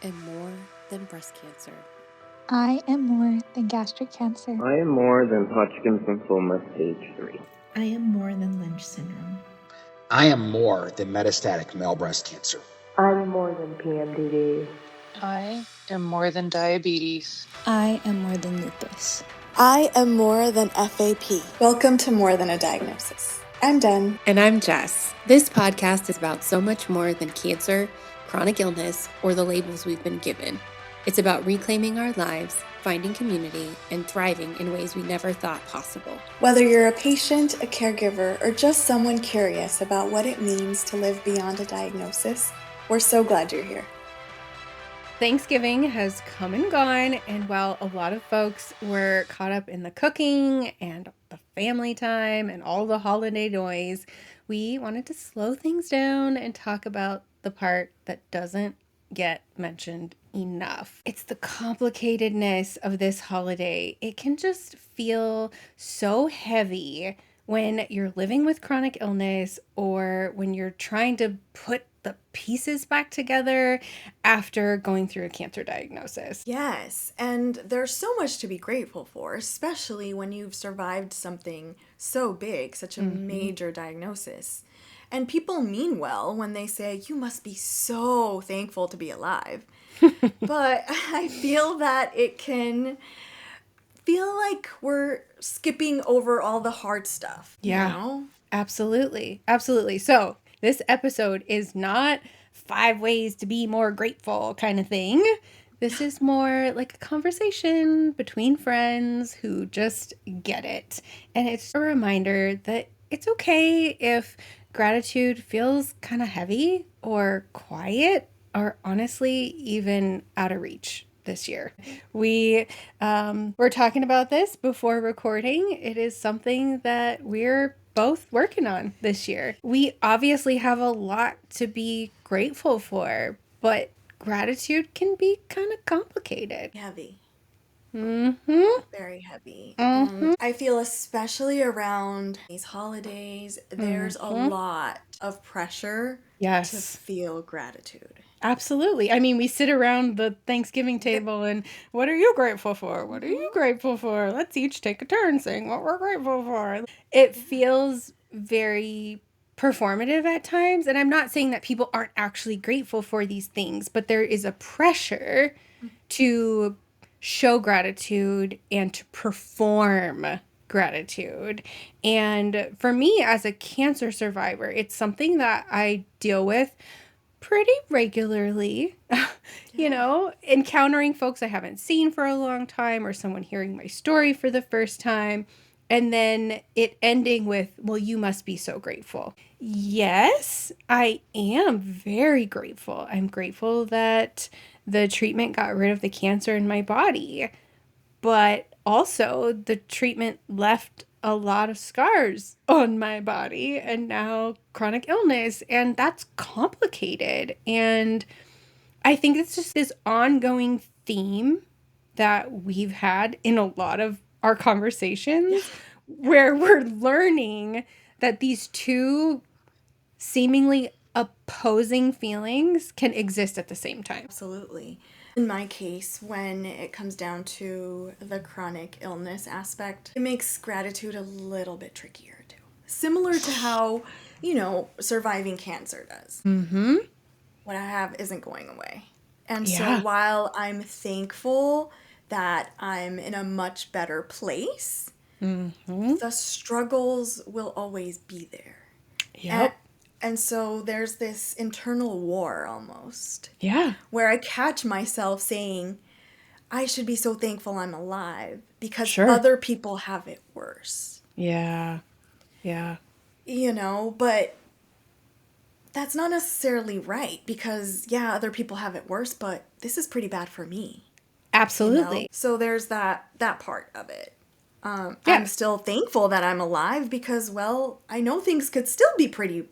am more than breast cancer. I am more than gastric cancer. I am more than Hodgkin's lymphoma stage 3. I am more than Lynch syndrome. I am more than metastatic male breast cancer. I'm more than PMDD. I am more than diabetes. I am more than lupus. I am more than FAP. Welcome to More Than a Diagnosis. I'm Den. And I'm Jess. This podcast is about so much more than cancer, chronic illness, or the labels we've been given. It's about reclaiming our lives, finding community, and thriving in ways we never thought possible. Whether you're a patient, a caregiver, or just someone curious about what it means to live beyond a diagnosis, we're so glad you're here. Thanksgiving has come and gone, and while a lot of folks were caught up in the cooking and the family time and all the holiday noise, we wanted to slow things down and talk about the part that doesn't get mentioned enough. It's the complicatedness of this holiday. It can just feel so heavy when you're living with chronic illness or when you're trying to put the pieces back together after going through a cancer diagnosis. Yes, and there's so much to be grateful for, especially when you've survived something so big, such a major diagnosis. And people mean well when they say, you must be so thankful to be alive. But I feel that it can feel like we're skipping over all the hard stuff. Yeah, you know? Absolutely. Absolutely. So this episode is not 5 ways to be more grateful kind of thing. This is more like a conversation between friends who just get it. And it's a reminder that it's okay if gratitude feels kind of heavy or quiet or honestly even out of reach this year. We were talking about this before recording. It is something that we're both working on this year. We obviously have a lot to be grateful for, but gratitude can be kind of complicated. Heavy. Mm-hmm. Very heavy. Mm-hmm. I feel especially around these holidays, there's a lot of pressure to feel gratitude. Absolutely. I mean, we sit around the Thanksgiving table and what are you grateful for? What are you grateful for? Let's each take a turn saying what we're grateful for. It feels very performative at times. And I'm not saying that people aren't actually grateful for these things, but there is a pressure to show gratitude and to perform gratitude. And for me as a cancer survivor, it's something that I deal with pretty regularly, you know, encountering folks I haven't seen for a long time or someone hearing my story for the first time. And then it ending with, well, you must be so grateful. Yes, I am very grateful. I'm grateful that the treatment got rid of the cancer in my body. But also the treatment left a lot of scars on my body and now chronic illness. And that's complicated. And I think it's just this ongoing theme that we've had in a lot of our conversations where we're learning that these two seemingly opposing feelings can exist at the same time. Absolutely. In my case, when it comes down to the chronic illness aspect, it makes gratitude a little bit trickier too. Similar to how, you know, surviving cancer does. Mm-hmm. What I have isn't going away. And so while I'm thankful that I'm in a much better place, the struggles will always be there. Yep. And so there's this internal war almost. Yeah. Where I catch myself saying, I should be so thankful I'm alive because other people have it worse. Yeah. Yeah. You know, but that's not necessarily right because, yeah, other people have it worse, but this is pretty bad for me. Absolutely. You know? So there's that part of it. I'm still thankful that I'm alive because, well, I know things could still be pretty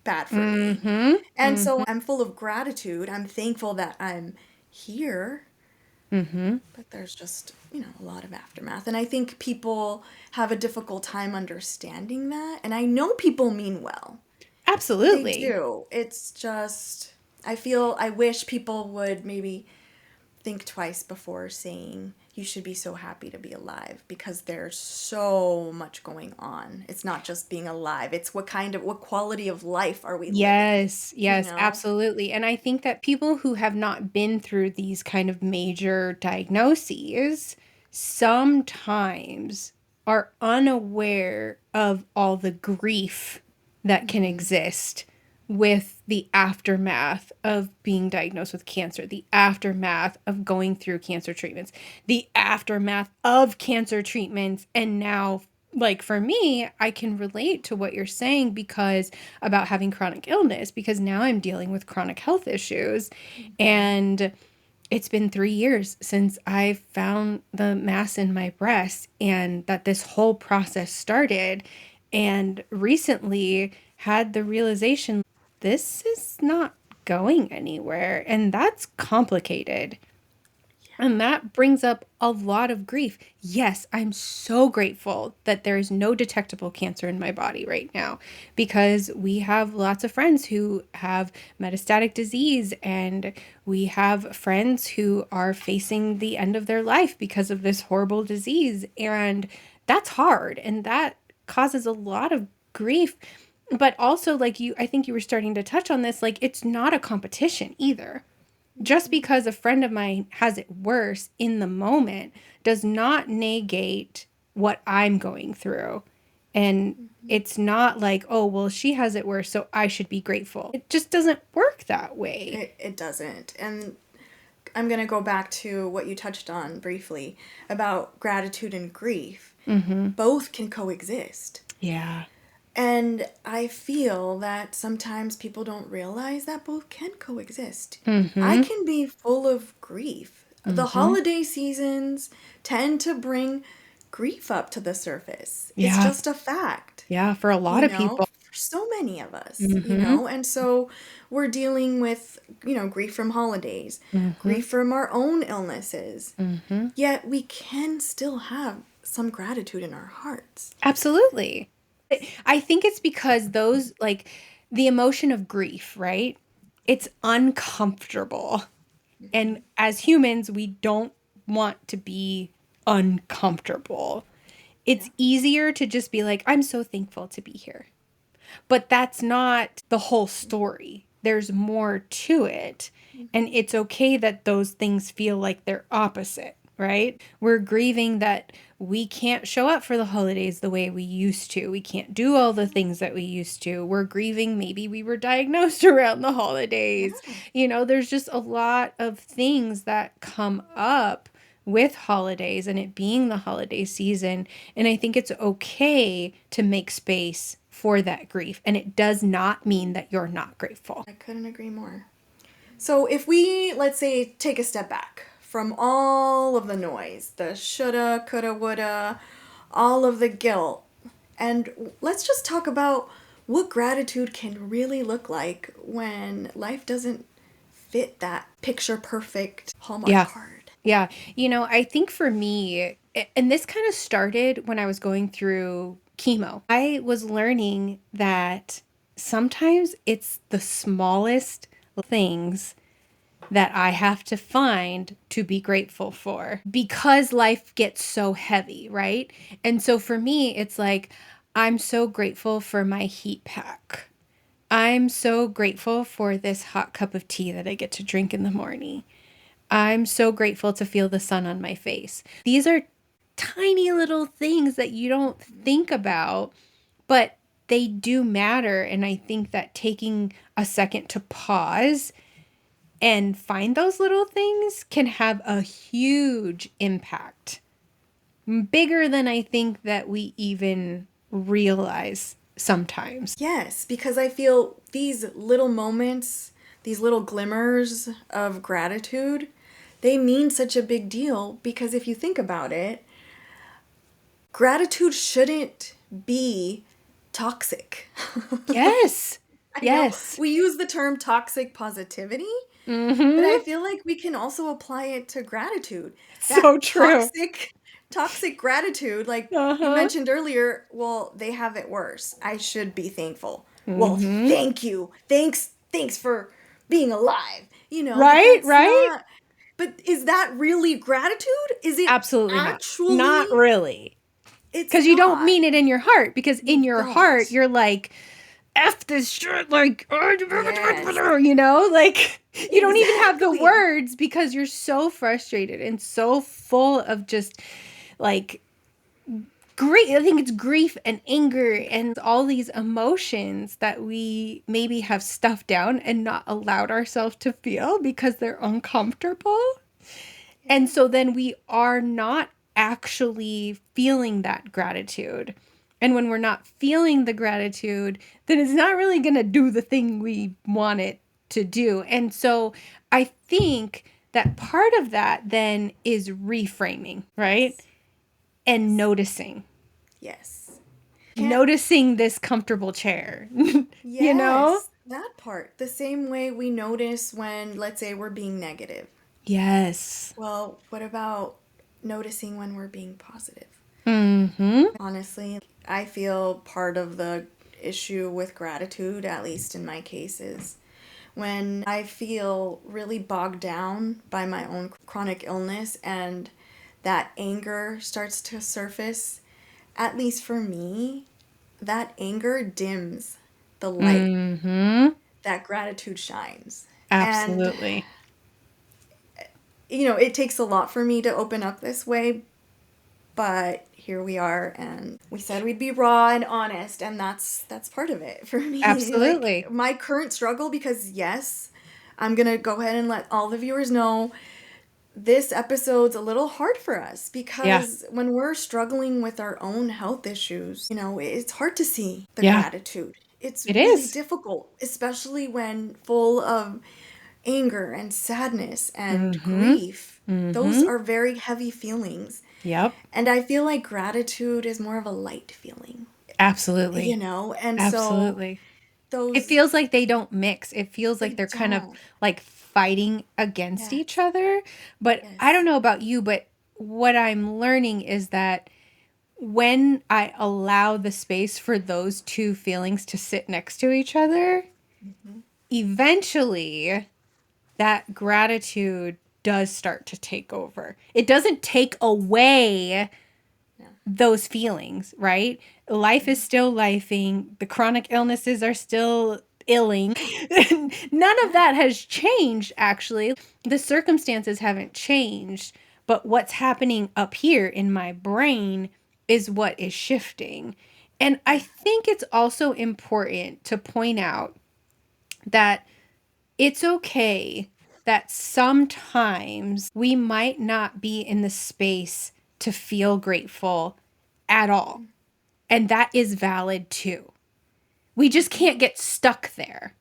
bad for me. And so I'm full of gratitude. I'm thankful that I'm here. But there's just, you know, a lot of aftermath. And I think people have a difficult time understanding that. And I know people mean well. Absolutely. They do. It's just, I wish people would maybe think twice before saying you should be so happy to be alive, because there's so much going on. It's not just being alive. It's what quality of life are we living? Yes, You yes, know? absolutely. And I think that people who have not been through these kind of major diagnoses sometimes are unaware of all the grief that can exist with the aftermath of being diagnosed with cancer, the aftermath of going through cancer treatments, the aftermath of cancer treatments. And now, like for me, I can relate to what you're saying because about having chronic illness, because now I'm dealing with chronic health issues. And it's been 3 years since I found the mass in my breast and that this whole process started. And recently had the realization this is not going anywhere. And that's complicated. And that brings up a lot of grief. Yes, I'm so grateful that there is no detectable cancer in my body right now, because we have lots of friends who have metastatic disease, and we have friends who are facing the end of their life because of this horrible disease. And that's hard, and that causes a lot of grief. But also, like I think you were starting to touch on this, like it's not a competition either. Just because a friend of mine has it worse in the moment does not negate what I'm going through. And it's not like, oh, well, she has it worse, so I should be grateful. It just doesn't work that way. It doesn't. And I'm going to go back to what you touched on briefly about gratitude and grief. Both can coexist. Yeah. And I feel that sometimes people don't realize that both can coexist. Mm-hmm. I can be full of grief. The holiday seasons tend to bring grief up to the surface. Yeah. It's just a fact. Yeah, for a lot of people. For so many of us, and so we're dealing with, grief from holidays, grief from our own illnesses. Yet we can still have some gratitude in our hearts. Absolutely. I think it's because those, like, the emotion of grief, right? It's uncomfortable. And as humans, we don't want to be uncomfortable. It's easier to just be like, I'm so thankful to be here. But that's not the whole story. There's more to it. And it's okay that those things feel like they're opposite, right? We're grieving that we can't show up for the holidays the way we used to. We can't do all the things that we used to. We're grieving maybe we were diagnosed around the holidays. There's just a lot of things that come up with holidays and it being the holiday season. And I think it's okay to make space for that grief. And it does not mean that you're not grateful. I couldn't agree more. So if we, let's say, take a step back from all of the noise, the shoulda, coulda, woulda, all of the guilt, and let's just talk about what gratitude can really look like when life doesn't fit that picture perfect Hallmark card. Yeah. I think for me, and this kind of started when I was going through chemo, I was learning that sometimes it's the smallest things that I have to find to be grateful for because life gets so heavy, right? And so for me, it's like, I'm so grateful for my heat pack. I'm so grateful for this hot cup of tea that I get to drink in the morning. I'm so grateful to feel the sun on my face. These are tiny little things that you don't think about, but they do matter. And I think that taking a second to pause and find those little things can have a huge impact. Bigger than I think that we even realize sometimes. Yes, because I feel these little moments, these little glimmers of gratitude, they mean such a big deal because if you think about it, gratitude shouldn't be toxic. Yes. Yes. We use the term toxic positivity, but I feel like we can also apply it to gratitude. So true. Toxic gratitude, like you mentioned earlier, well, they have it worse. I should be thankful. Well, thank you. Thanks for being alive, you know, Right, but that's right? not, but is that really gratitude? Is it Absolutely not. actually? Not really. It's Because you don't not. mean it in your heart. Because in You your heart, don't. you're like, F this shit, like, Yes. you know, like, you don't even have the Exactly. words because you're so frustrated and so full of just, like, grief. I think it's grief and anger and all these emotions that we maybe have stuffed down and not allowed ourselves to feel because they're uncomfortable. And so then we are not actually feeling that gratitude. And when we're not feeling the gratitude, then it's not really going to do the thing we want it to do. And so I think that part of that then is reframing, right? And noticing. Yes. Noticing this comfortable chair, you know? Yes. That part. The same way we notice when, let's say, we're being negative. Yes. Well, what about noticing when we're being positive? Honestly, I feel part of the issue with gratitude, at least in my cases, when I feel really bogged down by my own chronic illness and that anger starts to surface, at least for me, that anger dims the light that gratitude shines. And, Absolutely. you know, it takes a lot for me to open up this way, but here we are, and we said we'd be raw and honest, and that's part of it for me. Absolutely. Like my current struggle, because yes, I'm gonna go ahead and let all the viewers know this episode's a little hard for us because when we're struggling with our own health issues, you know, it's hard to see the gratitude. It's It really is. difficult, especially when full of anger and sadness and grief. Those are very heavy feelings. Yep. And I feel like gratitude is more of a light feeling, Absolutely. you know? And so Absolutely. It those, feels like they don't mix. It feels like they they're kind of don't. like fighting against Yes. each other. But I don't know about you, but what I'm learning is that when I allow the space for those two feelings to sit next to each other, eventually that gratitude does start to take over. It doesn't take away those feelings, right? Life is still lifing. The chronic illnesses are still illing. None of that has changed, actually. The circumstances haven't changed, but what's happening up here in my brain is what is shifting. And I think it's also important to point out that it's okay that sometimes we might not be in the space to feel grateful at all. And that is valid too. We just can't get stuck there.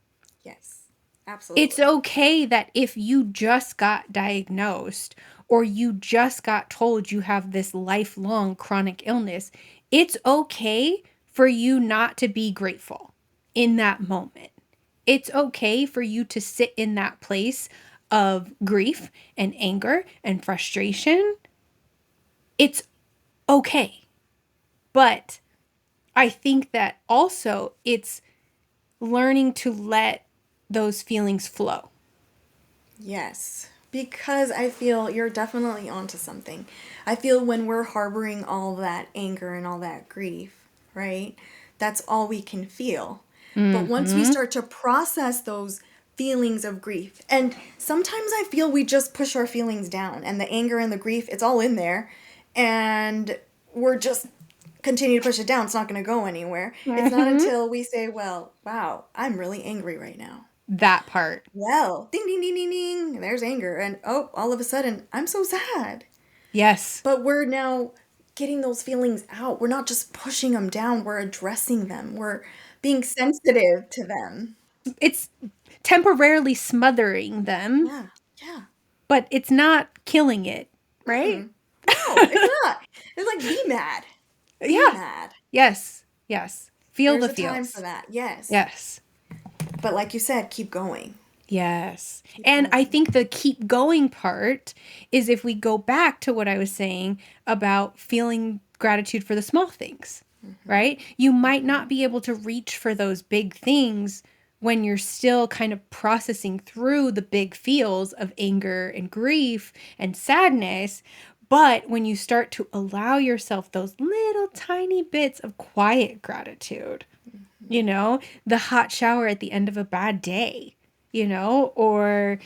Yes, absolutely. It's okay that if you just got diagnosed or you just got told you have this lifelong chronic illness, it's okay for you not to be grateful in that moment. It's okay for you to sit in that place of grief and anger and frustration. It's okay. But I think that also it's learning to let those feelings flow. Yes, because I feel you're definitely onto something. I feel when we're harboring all that anger and all that grief, right? That's all we can feel. But once we start to process those feelings of grief, and sometimes I feel we just push our feelings down and the anger and the grief, it's all in there, and we're just continue to push it down. It's not going to go anywhere. It's not until we say, well, wow, I'm really angry right now. That part. Well, ding, ding, ding, ding, ding. There's anger. And oh, all of a sudden, I'm so sad. Yes. But we're now getting those feelings out. We're not just pushing them down. We're addressing them. We're being sensitive to them. It's temporarily smothering them, Yeah. Yeah. but it's not killing it, right? No, it's not. It's like, be mad. Be mad. Yes. Yes. Feel There's the a time feels. for that. Yes. Yes. But like you said, keep going. Yes. And I think the keep going part is if we go back to what I was saying about feeling gratitude for the small things, right? You might not be able to reach for those big things when you're still kind of processing through the big feels of anger and grief and sadness. But when you start to allow yourself those little tiny bits of quiet gratitude, you know, the hot shower at the end of a bad day, you know, or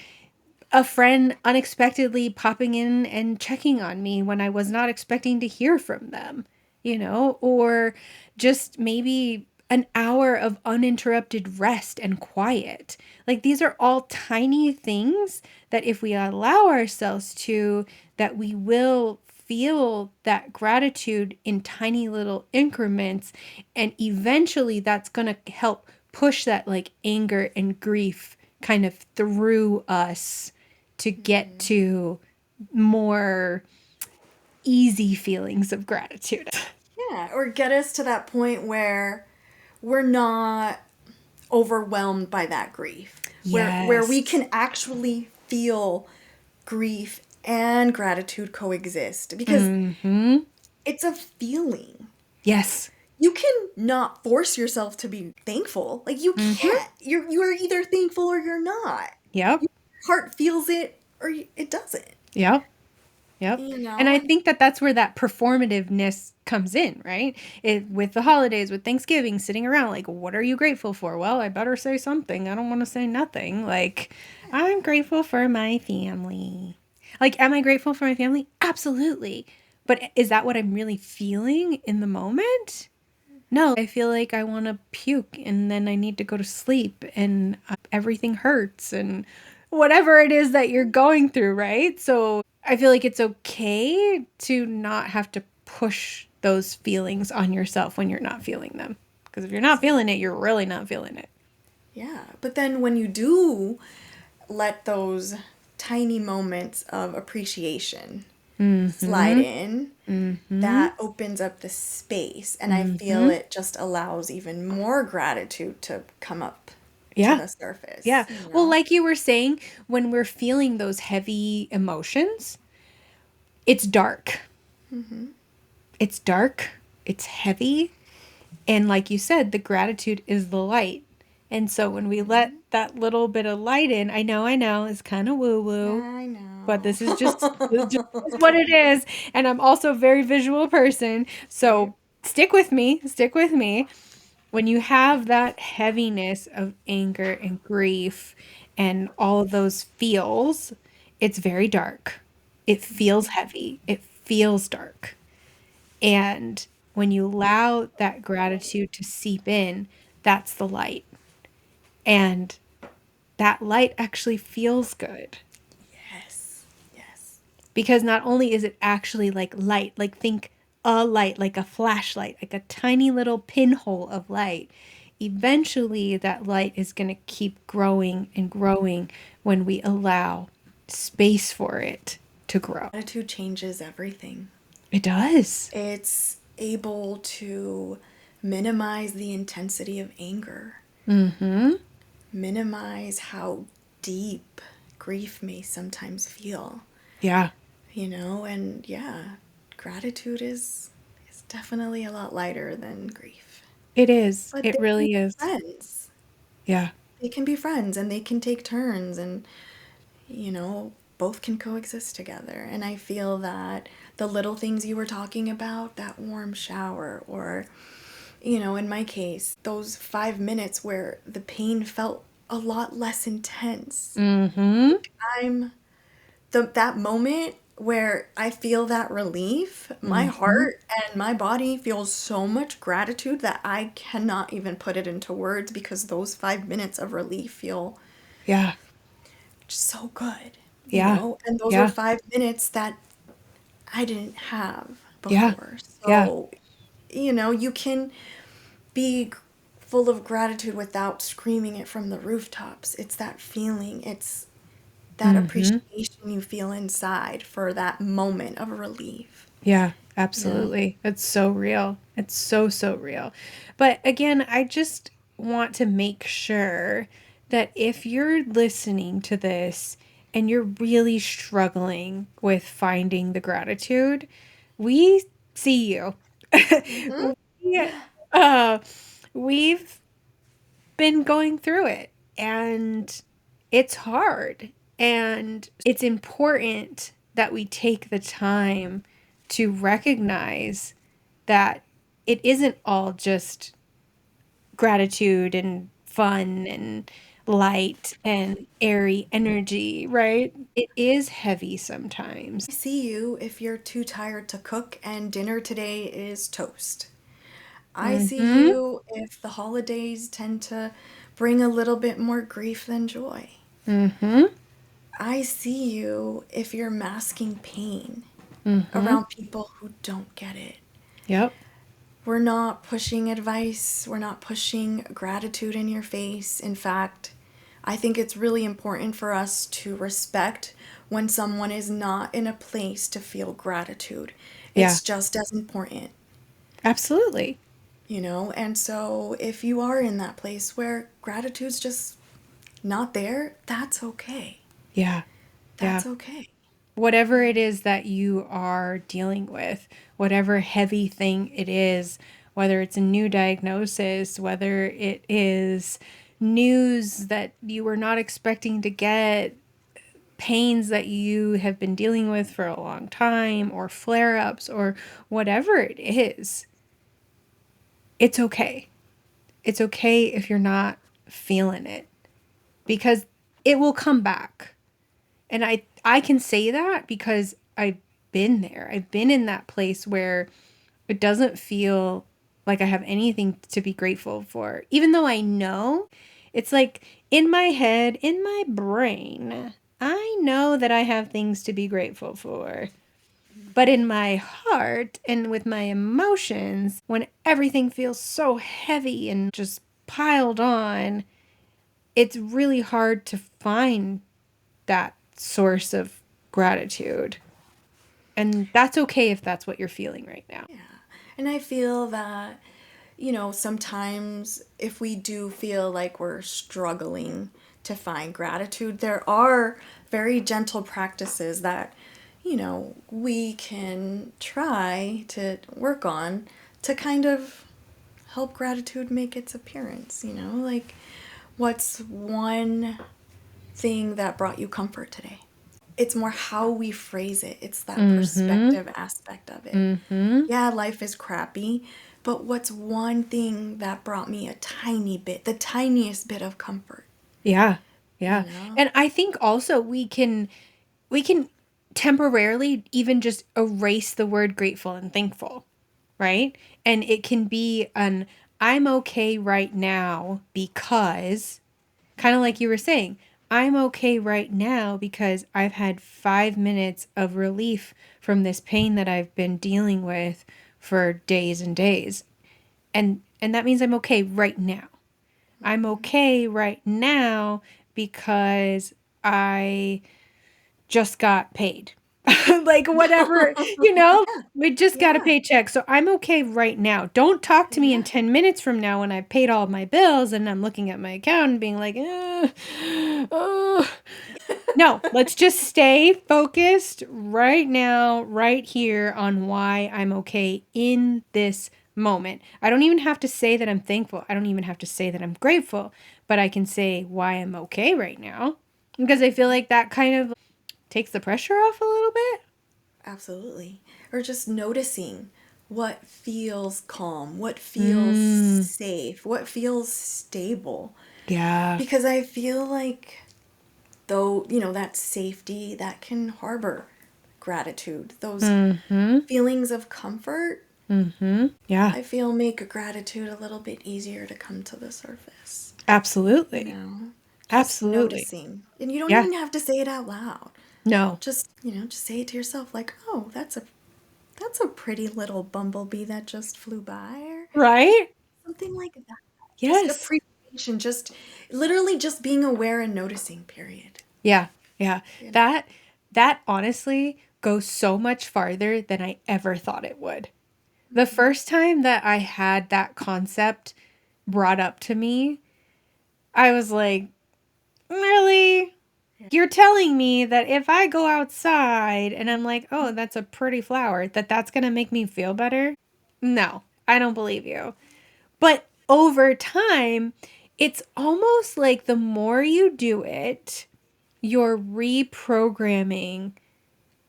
a friend unexpectedly popping in and checking on me when I was not expecting to hear from them, you know, or just maybe an hour of uninterrupted rest and quiet. Like these are all tiny things that if we allow ourselves to, that we will feel that gratitude in tiny little increments, and eventually that's going to help push that like anger and grief kind of through us to get to more easy feelings of gratitude. Yeah, or get us to that point where we're not overwhelmed by that grief. Where we can actually feel grief and gratitude coexist, because it's a feeling. Yes. You can not force yourself to be thankful. Like you can't. You're either thankful or you're not. Yep. Your heart feels it or it doesn't. Yep. Yep. You know? And I think that that's where that performativeness comes in, right? With the holidays, with Thanksgiving, sitting around, like, what are you grateful for? Well, I better say something. I don't want to say nothing. Like, I'm grateful for my family. Like, am I grateful for my family? Absolutely. But is that what I'm really feeling in the moment? No, I feel like I want to puke and then I need to go to sleep and everything hurts and whatever it is that you're going through, right? So I feel like it's okay to not have to push those feelings on yourself when you're not feeling them. Because if you're not feeling it, you're really not feeling it. Yeah. But then when you do let those tiny moments of appreciation slide in, that opens up the space. And I feel it just allows even more gratitude to come up to the surface. Yeah. You know? Well, like you were saying, when we're feeling those heavy emotions, it's dark. It's dark. It's heavy. And like you said, the gratitude is the light. And so when we let that little bit of light in, I know, it's kind of woo-woo. I know. But this is just what it is. And I'm also a very visual person. So stick with me. Stick with me. When you have that heaviness of anger and grief and all of those feels, it's very dark. It feels heavy. It feels dark. And when you allow that gratitude to seep in, that's the light. And that light actually feels good. Yes. Yes. Because not only is it actually like light, like think a light, like a flashlight, like a tiny little pinhole of light. Eventually, that light is going to keep growing and growing when we allow space for it to grow. Gratitude changes everything. It does. It's able to minimize the intensity of anger. Minimize how deep grief may sometimes feel. Yeah. You know, and yeah, gratitude is definitely a lot lighter than grief. It is. But It they really can be is. friends. Yeah. They can be friends and they can take turns and, you know, both can coexist together. And I feel that the little things you were talking about, that warm shower, or, you know, in my case, those 5 minutes where the pain felt a lot less intense. That moment where I feel that relief, my heart and my body feels so much gratitude that I cannot even put it into words, because those 5 minutes of relief feel Yeah. just so good. Yeah. You know? And those Yeah. were 5 minutes that I didn't have Yeah. before. Yeah. So, you know, you can be full of gratitude without screaming it from the rooftops. It's that feeling. It's that appreciation you feel inside for that moment of relief. Yeah, absolutely. It's so real. It's so, so real. But again, I just want to make sure that if you're listening to this and you're really struggling with finding the gratitude, we see you. we, uh, we've been going through it, and it's hard. And it's important that we take the time to recognize that it isn't all just gratitude and fun and light and airy energy, right? It is heavy sometimes. I see you if you're too tired to cook and dinner today is toast. I see you if the holidays tend to bring a little bit more grief than joy. I see you if you're masking pain around people who don't get it. Yep. We're not pushing advice. We're not pushing gratitude in your face. In fact, I think it's really important for us to respect when someone is not in a place to feel gratitude. It's just as important. Absolutely. You know, and so if you are in that place where gratitude's just not there, that's okay. Yeah. That's okay. Whatever it is that you are dealing with, whatever heavy thing it is, whether it's a new diagnosis, whether it is news that you were not expecting to get, pains that you have been dealing with for a long time, or flare ups, or whatever it is, it's okay. It's okay if you're not feeling it, because it will come back. And I can say that because I've been there. I've been in that place where it doesn't feel like I have anything to be grateful for. Even though I know, it's like in my head, in my brain, I know that I have things to be grateful for. But in my heart and with my emotions, when everything feels so heavy and just piled on, it's really hard to find that source of gratitude. And that's okay if that's what you're feeling right now. Yeah. And I feel that, you know, sometimes if we do feel like we're struggling to find gratitude, there are very gentle practices that, you know, we can try to work on to kind of help gratitude make its appearance, you know? Like, what's one thing that brought you comfort today? It's more how we phrase it. It's that perspective aspect of it. Yeah, life is crappy, but what's one thing that brought me a tiny bit, the tiniest bit of comfort? Yeah. You know? And I think also we can temporarily even just erase the word grateful and thankful, right? And it can be an I'm okay right now because, kind of like you were saying, I'm okay right now because I've had 5 minutes of relief from this pain that I've been dealing with for days and days. And that means I'm okay right now. I'm okay right now because I just got paid. Like whatever, you know, we just got a paycheck. So I'm okay right now. Don't talk to me in 10 minutes from now when I've paid all of my bills and I'm looking at my account and being like, No, let's just stay focused right now, right here on why I'm okay in this moment. I don't even have to say that I'm thankful. I don't even have to say that I'm grateful, but I can say why I'm okay right now, because I feel like that kind of takes the pressure off a little bit. Absolutely. Or just noticing what feels calm, what feels safe, what feels stable. Yeah. Because I feel like, though, you know, that safety, that can harbor gratitude. Those feelings of comfort, Yeah. I feel make gratitude a little bit easier to come to the surface. Absolutely. You know? Just Absolutely. noticing. And you don't even have to say it out loud. No. Just, you know, just say it to yourself like, oh, that's a pretty little bumblebee that just flew by, or Right? something like that. Just Yes. appreciation, just literally just being aware and noticing, period. Yeah. Yeah. That honestly goes so much farther than I ever thought it would. The first time that I had that concept brought up to me, I was like, really? You're telling me that if I go outside and I'm like, oh, that's a pretty flower, that's going to make me feel better? No, I don't believe you. But over time, it's almost like the more you do it, you're reprogramming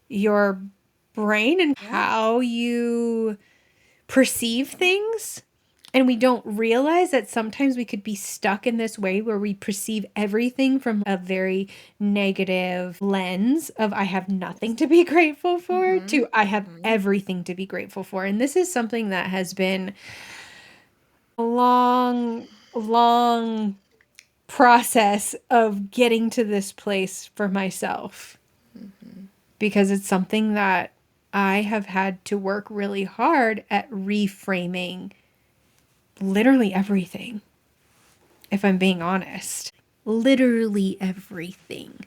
your brain and how you perceive things. And we don't realize that sometimes we could be stuck in this way where we perceive everything from a very negative lens of I have nothing to be grateful for to I have everything to be grateful for. And this is something that has been a long, long process of getting to this place for myself. Because it's something that I have had to work really hard at reframing literally everything, if I'm being honest. Literally everything.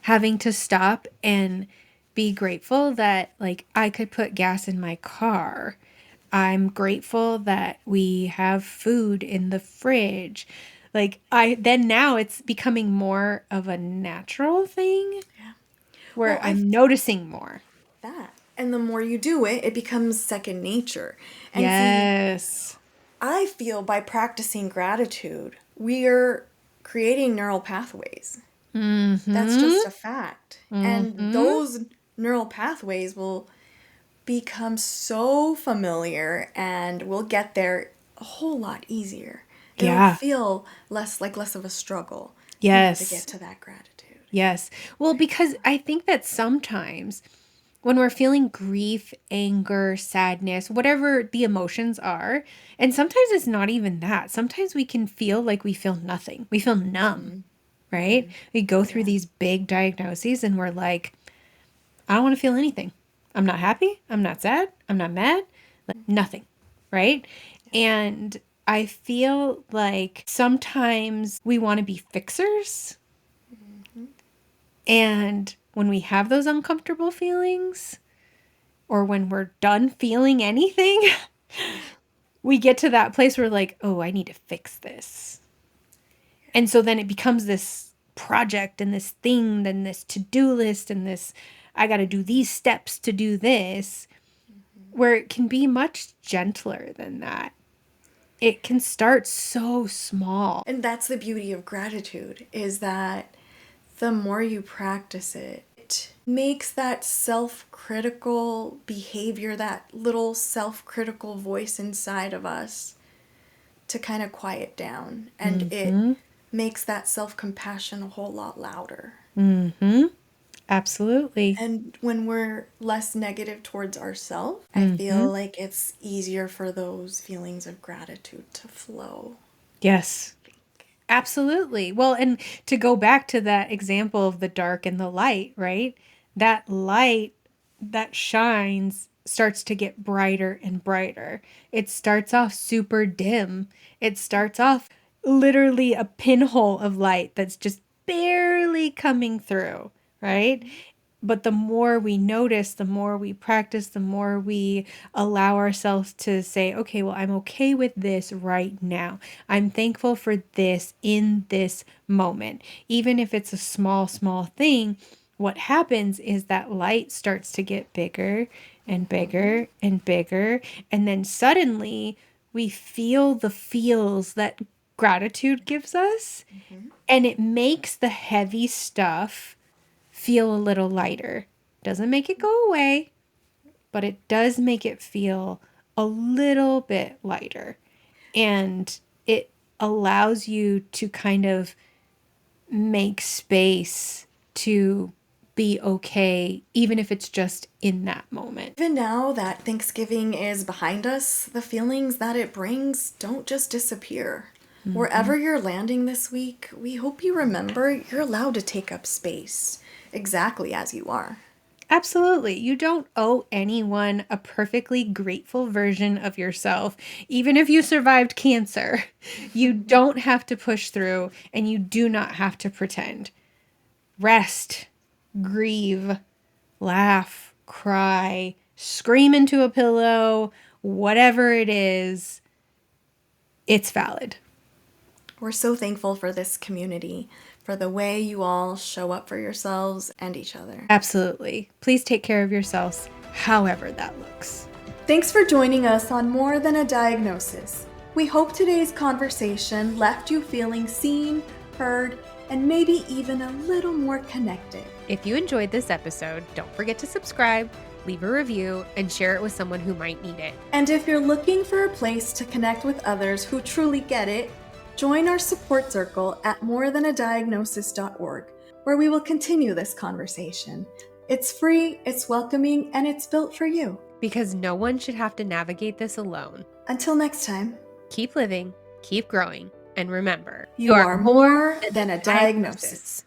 Having to stop and be grateful that, like, I could put gas in my car. I'm grateful that we have food in the fridge. Like, now it's becoming more of a natural thing where I'm noticing more. That. And the more you do it, it becomes second nature. And yes. I feel by practicing gratitude, we are creating neural pathways. That's just a fact. And those neural pathways will become so familiar and we'll get there a whole lot easier. It'll feel less of a struggle to get to that gratitude. Yes. Well, because I think that sometimes when we're feeling grief, anger, sadness, whatever the emotions are, and sometimes it's not even that. Sometimes we can feel like we feel nothing. We feel numb, right? We go through these big diagnoses and we're like, I don't want to feel anything. I'm not happy. I'm not sad. I'm not mad. Like, nothing, right? And I feel like sometimes we want to be fixers. And when we have those uncomfortable feelings, or when we're done feeling anything, we get to that place where like, oh, I need to fix this. And so then it becomes this project and this thing, then this to-do list and this, I got to do these steps to do this, where it can be much gentler than that. It can start so small. And that's the beauty of gratitude, is that the more you practice it, it makes that self-critical behavior, that little self-critical voice inside of us, to kind of quiet down. And it makes that self-compassion a whole lot louder. Absolutely. And when we're less negative towards ourselves, I feel like it's easier for those feelings of gratitude to flow. Yes. Absolutely. Well, and to go back to that example of the dark and the light, right? That light that shines starts to get brighter and brighter. It starts off super dim. It starts off literally a pinhole of light that's just barely coming through, right? But the more we notice, the more we practice, the more we allow ourselves to say, okay, well, I'm okay with this right now. I'm thankful for this in this moment. Even if it's a small, small thing, what happens is that light starts to get bigger and bigger and bigger. And then suddenly we feel the feels that gratitude gives us. And it makes the heavy stuff feel a little lighter. Doesn't make it go away, but it does make it feel a little bit lighter. And it allows you to kind of make space to be okay, even if it's just in that moment. Even now that Thanksgiving is behind us, the feelings that it brings don't just disappear. Wherever you're landing this week, we hope you remember you're allowed to take up space exactly as you are. Absolutely. You don't owe anyone a perfectly grateful version of yourself, even if you survived cancer. You don't have to push through, and you do not have to pretend. Rest, grieve, laugh, cry, scream into a pillow, whatever it is, it's valid. We're so thankful for this community, for the way you all show up for yourselves and each other. Absolutely. Please take care of yourselves, however that looks. Thanks for joining us on More Than a Diagnosis. We hope today's conversation left you feeling seen, heard, and maybe even a little more connected. If you enjoyed this episode, don't forget to subscribe, leave a review, and share it with someone who might need it. And if you're looking for a place to connect with others who truly get it, join our support circle at morethanadiagnosis.org, where we will continue this conversation. It's free, it's welcoming, and it's built for you. Because no one should have to navigate this alone. Until next time, keep living, keep growing, and remember, you are more than a diagnosis.